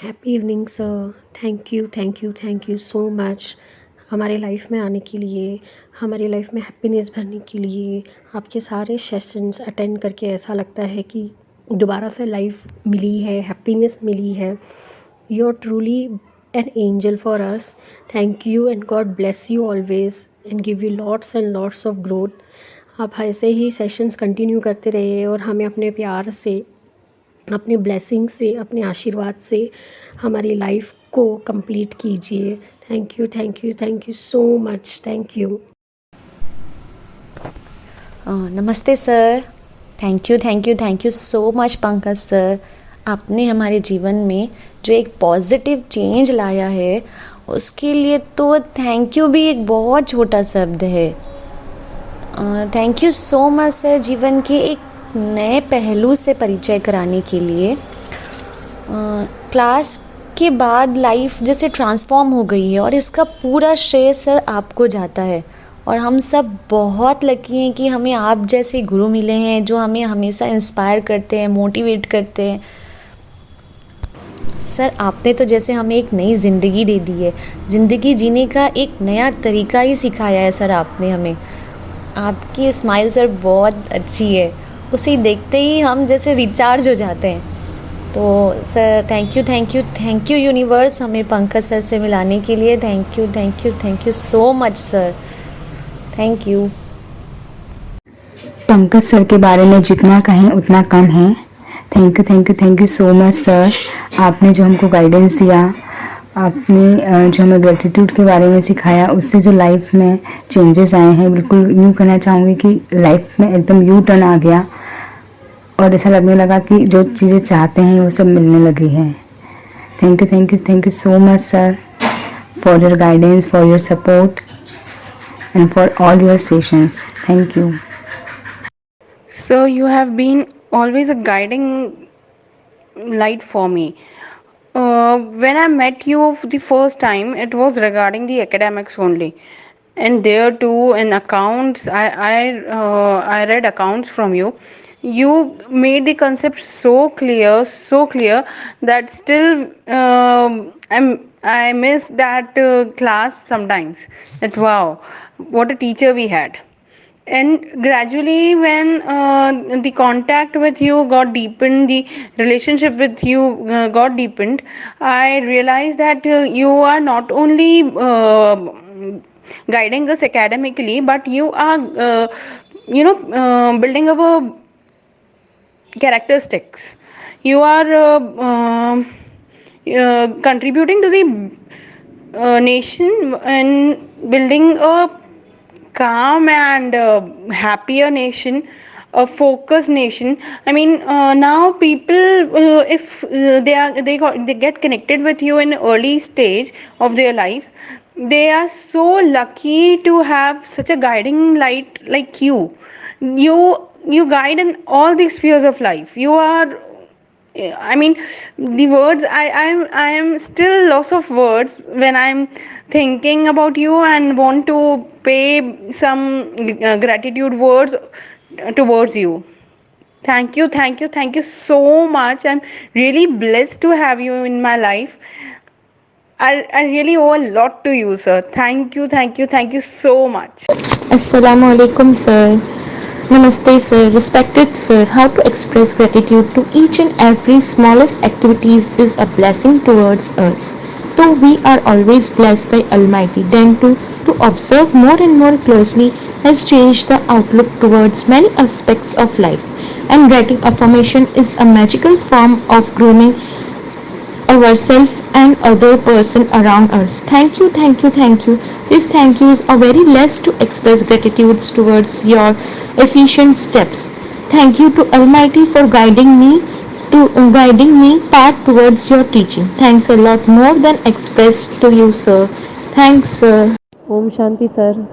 Happy evening sir. Thank you thank you thank you so much हमारे life में आने के लिए, हमारी लाइफ में हैप्पीनेस भरने के लिए। आपके सारे सेशंस अटेंड करके ऐसा लगता है कि दोबारा से लाइफ मिली है, हैप्पीनेस मिली है। You are truly an angel for us. Thank you and God bless you always and give you lots and lots of growth. आप ऐसे ही सेशंस कंटिन्यू करते रहिए और हमें अपने प्यार से, अपने ब्लेसिंग से, अपने आशीर्वाद से हमारी लाइफ को कंप्लीट कीजिए। Thank you thank you thank you so much. Thank you. नमस्ते sir. Thank you so much Pankaj sir. आपने हमारे जीवन में जो एक पॉजिटिव चेंज लाया है उसके लिए तो थैंक यू भी एक बहुत छोटा शब्द है। Thank you so much sir, जीवन के एक नए पहलू से परिचय कराने के लिए। क्लास के बाद लाइफ जैसे ट्रांसफॉर्म हो गई है और इसका पूरा श्रेय सर आपको जाता है। और हम सब बहुत लकी हैं कि हमें आप जैसे गुरु मिले हैं जो हमें हमेशा इंस्पायर करते हैं, मोटिवेट करते हैं। सर आपने तो जैसे हमें एक नई ज़िंदगी दे दी है, ज़िंदगी जीने का एक नया तरीका ही सिखाया है सर आपने हमें। आपकी स्माइल सर बहुत अच्छी है, उसे देखते ही हम जैसे रिचार्ज हो जाते हैं। तो सर थैंक यू यूनिवर्स हमें पंकज सर से मिलाने के लिए। Thank you so much sir. Thank you. Pankaj sir के बारे में जितना कहें उतना कम है। Thank you so much sir. आपने जो हमको गाइडेंस दिया, आपने जो हमें ग्रेटिट्यूड के बारे में सिखाया, उससे जो लाइफ में चेंजेस आए हैं, बिल्कुल यूँ कहना चाहूँगी कि लाइफ में एकदम यू टर्न आ गया और ऐसा लगने लगा कि जो चीज़ें चाहते हैं वो सब मिलने लगी है। Thank you so much sir for your guidance, for your support and for all your sessions. Thank you. So you have been always a guiding light for me. When I met you for the first time, it was regarding the academics only, and there too in accounts, I read accounts from you. You made the concept so clear that still I miss that class sometimes. That wow, what a teacher we had. And gradually when the contact with you got deepened, the relationship with you got deepened, I realized that you are not only guiding us academically, but you are building our characteristics. You are contributing to the nation and building a calm and happier nation, a focused nation. I mean, now people, if they get connected with you in early stage of their lives, they are so lucky to have such a guiding light like you. You guide in all the spheres of life. You are, I mean, the words, I am still loss of words when I'm thinking about you and want to pay some gratitude words towards you. Thank you so much. I'm really blessed to have you in my life. I really owe a lot to you, sir. Thank you so much. Assalamu alaikum, sir. Namaste, sir. Respected sir, how to express gratitude to each and every smallest activities is a blessing towards us. Though we are always blessed by Almighty, then to observe more and more closely has changed the outlook towards many aspects of life. And writing affirmation is a magical form of grooming ourselves and other person around us. Thank you. This thank you is a very less to express gratitude towards your efficient steps. Thank you to Almighty for guiding me path towards your teaching. Thanks a lot more than expressed to you, sir. Thanks, sir. ओम शांति sir.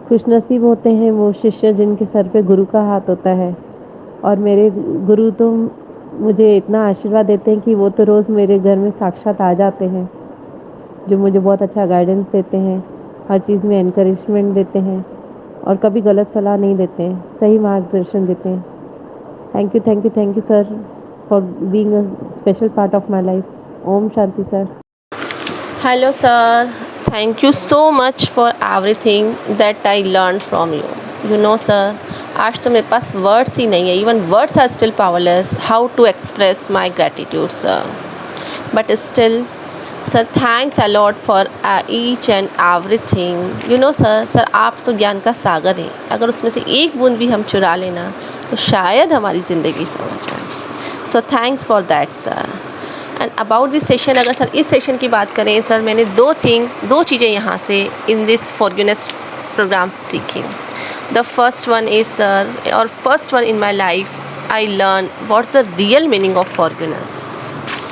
खुशनसीब होते हैं वो शिष्य जिनके sir पे गुरु का हाथ होता है। और मेरे गुरु तो मुझे इतना आशीर्वाद देते हैं कि वो तो रोज़ मेरे घर में साक्षात आ जाते हैं, जो मुझे बहुत अच्छा गाइडेंस देते हैं, हर चीज़ में एनकरेजमेंट देते हैं और कभी गलत सलाह नहीं देते हैं, सही मार्गदर्शन देते हैं। Thank you sir for being a special part of my life. Om Shanti sir. Hello, sir. Thank you so much for everything that I learned from you. You know, sir, आज तो मेरे पास वर्ड्स ही नहीं है. Even words are still powerless. How to express my gratitude, sir. But still, sir, thanks a lot for each and everything. You know, sir, आप तो ज्ञान का सागर हैं. अगर उसमें से एक बूंद भी हम चुरा लेना तो शायद हमारी ज़िंदगी समझ आए. So thanks for that, sir. And about this session, अगर सर इस सेशन की बात करें सर, मैंने दो चीज़ें यहाँ से इन दिस फॉरगिवनेस प्रोग्राम से सीखी. The first one is sir, और first one in my life I learn what's the real meaning of forgiveness.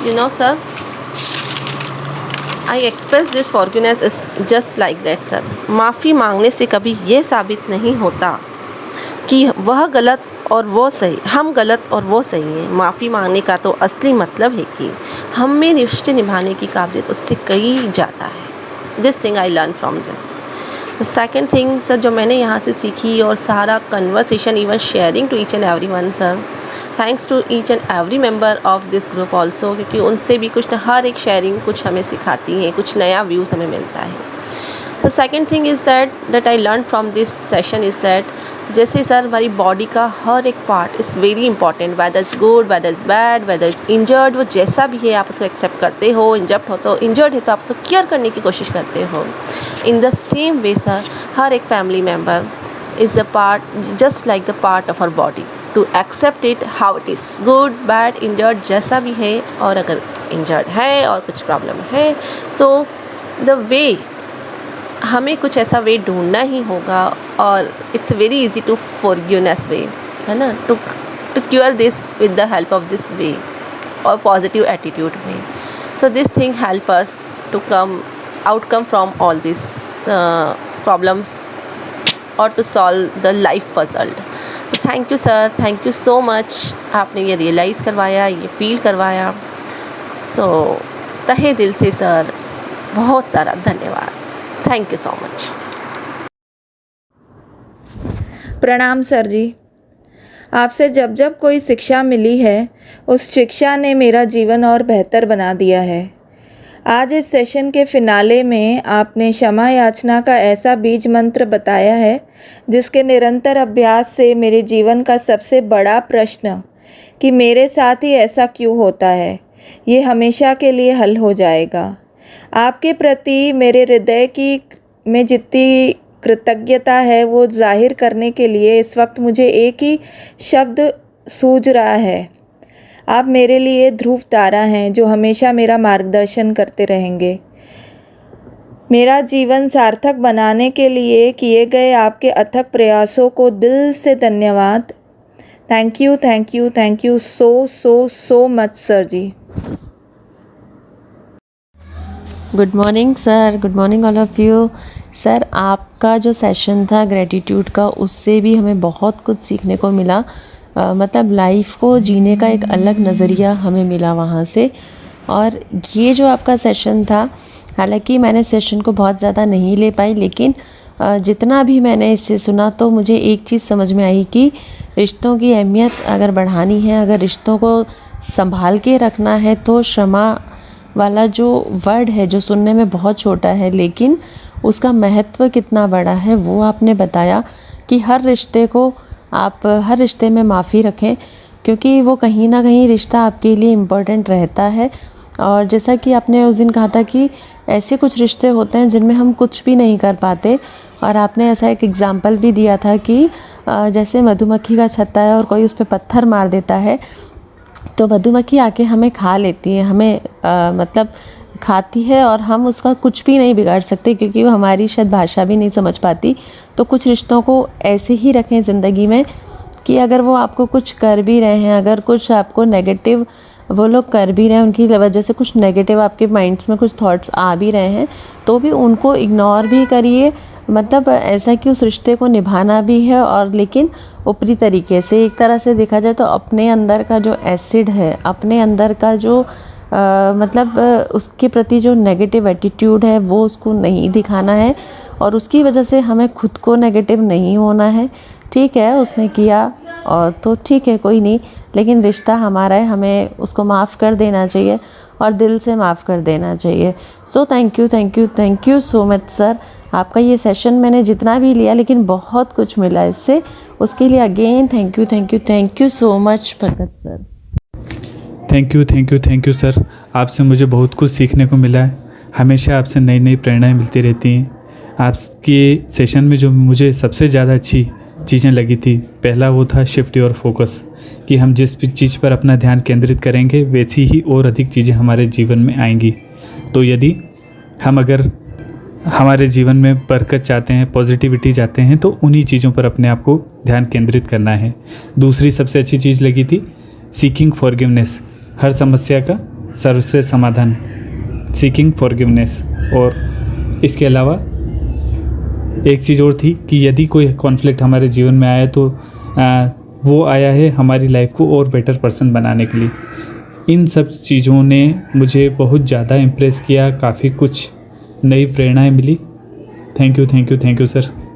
You know sir, I express this forgiveness is just like that sir. माफ़ी मांगने से कभी ये साबित नहीं होता कि वह गलत और वो सही, हम गलत और वो सही हैं. माफ़ी मांगने का तो असली मतलब है कि हम में रिश्ते निभाने की काबिलियत उससे कई ज़्यादा है. This thing I learn from this. The second thing sir जो मैंने यहाँ से सीखी, और सारा conversation even sharing to each and every one sir, thanks to each and every member of this group also, क्योंकि उनसे भी कुछ न, हर एक शेयरिंग कुछ हमें सिखाती है, कुछ नया व्यूज़ हमें मिलता है. So second thing is that I learn from this session is that जैसे सर हमारी बॉडी का हर एक part is very important, whether is good, whether is bad, whether is injured, वो जैसा भी है आप उसको एक्सेप्ट करते हो. इंजर्ड है तो आप उसको केयर करने की कोशिश करते हो. In the same way sir, हर एक family member is the part, just like the part of our body, to accept it how it is, good bad injured जैसा भी है. और अगर इंजर्ड है और कुछ प्रॉब्लम है तो द वे, हमें कुछ ऐसा वे ढूंढना ही होगा. और it's very easy to forgiveness way, है ना, to cure this with the help of this way और पॉजिटिव एटीट्यूड में. So this thing help us to come from all this problems और to solve the life puzzled. So thank you sir, thank you so much. आपने ये realise करवाया, ये feel करवाया. सो तहे दिल से सर बहुत सारा धन्यवाद. Thank you so much. प्रणाम सर जी. आपसे जब जब कोई शिक्षा मिली है उस शिक्षा ने मेरा जीवन और बेहतर बना दिया है. आज इस सेशन के फिनाले में आपने क्षमा याचना का ऐसा बीज मंत्र बताया है जिसके निरंतर अभ्यास से मेरे जीवन का सबसे बड़ा प्रश्न कि मेरे साथ ही ऐसा क्यों होता है, ये हमेशा के लिए हल हो जाएगा. आपके प्रति मेरे हृदय में जितनी कृतज्ञता है वो जाहिर करने के लिए इस वक्त मुझे एक ही शब्द सूझ रहा है. आप मेरे लिए ध्रुव तारा हैं जो हमेशा मेरा मार्गदर्शन करते रहेंगे. मेरा जीवन सार्थक बनाने के लिए किए गए आपके अथक प्रयासों को दिल से धन्यवाद. Thank you, thank you, thank you so much sir ji. Good morning sir, good morning all of you. Sir आपका जो सेशन था ग्रेटिट्यूड का, उससे भी हमें बहुत कुछ सीखने को मिला. मतलब लाइफ को जीने का एक अलग नज़रिया हमें मिला वहाँ से. और ये जो आपका सेशन था, हालांकि मैंने सेशन को बहुत ज़्यादा नहीं ले पाई, लेकिन जितना भी मैंने इससे सुना तो मुझे एक चीज़ समझ में आई कि रिश्तों की अहमियत अगर बढ़ानी है, अगर रिश्तों को संभाल के रखना है तो क्षमा वाला जो वर्ड है, जो सुनने में बहुत छोटा है लेकिन उसका महत्व कितना बड़ा है, वो आपने बताया कि हर रिश्ते को आप हर रिश्ते में माफ़ी रखें, क्योंकि वो कहीं ना कहीं रिश्ता आपके लिए इम्पोर्टेंट रहता है. और जैसा कि आपने उस दिन कहा था कि ऐसे कुछ रिश्ते होते हैं जिनमें हम कुछ भी नहीं कर पाते, और आपने ऐसा एक एग्ज़ाम्पल भी दिया था कि जैसे मधुमक्खी का छत्ता है और कोई उस पर पत्थर मार देता है तो मधुमक्खी आके हमें खा लेती है, हमें मतलब खाती है और हम उसका कुछ भी नहीं बिगाड़ सकते क्योंकि वो हमारी शायद भाषा भी नहीं समझ पाती. तो कुछ रिश्तों को ऐसे ही रखें ज़िंदगी में कि अगर वो आपको कुछ कर भी रहे हैं, अगर कुछ आपको नेगेटिव वो लोग कर भी रहे हैं, उनकी वजह से कुछ नेगेटिव आपके माइंड्स में कुछ थॉट्स आ भी रहे हैं, तो भी उनको इग्नोर भी करिए. मतलब ऐसा कि उस रिश्ते को निभाना भी है, और लेकिन ऊपरी तरीके से. एक तरह से देखा जाए तो अपने अंदर का जो एसिड है, अपने अंदर का जो मतलब उसके प्रति जो नेगेटिव एटीट्यूड है वो उसको नहीं दिखाना है, और उसकी वजह से हमें खुद को नेगेटिव नहीं होना है. ठीक है, उसने किया और तो ठीक है, कोई नहीं, लेकिन रिश्ता हमारा है, हमें उसको माफ़ कर देना चाहिए और दिल से माफ़ कर देना चाहिए। सो thank you so much sir. आपका ये सेशन मैंने जितना भी लिया, लेकिन बहुत कुछ मिला इससे, उसके लिए again thank you so much Bhagat sir. Thank you sir. आपसे मुझे बहुत कुछ सीखने को मिला है। हमेशा आपसे नई नई प्रेरणाएँ मिलती रहती हैं। आपके सेशन में जो मुझे सबसे ज़्यादा अच्छी चीज़ें लगी थी, पहला वो था शिफ्ट योर फोकस, कि हम जिस भी चीज़ पर अपना ध्यान केंद्रित करेंगे वैसी ही और अधिक चीज़ें हमारे जीवन में आएंगी। तो यदि हम अगर हमारे जीवन में बरकत चाहते हैं, पॉजिटिविटी चाहते हैं, तो उन्हीं चीज़ों पर अपने आप को ध्यान केंद्रित करना है। दूसरी सबसे अच्छी चीज़ लगी थी सीकिंग फॉरगिवनेस, हर समस्या का सर्वश्रेष्ठ समाधान, सीकिंग फॉरगिवनेस। और इसके अलावा एक चीज़ और थी कि यदि कोई कॉन्फ्लिक्ट हमारे जीवन में आया तो वो आया है हमारी लाइफ को और बेटर पर्सन बनाने के लिए। इन सब चीज़ों ने मुझे बहुत ज़्यादा इम्प्रेस किया, काफ़ी कुछ नई प्रेरणाएं मिली। Thank you sir.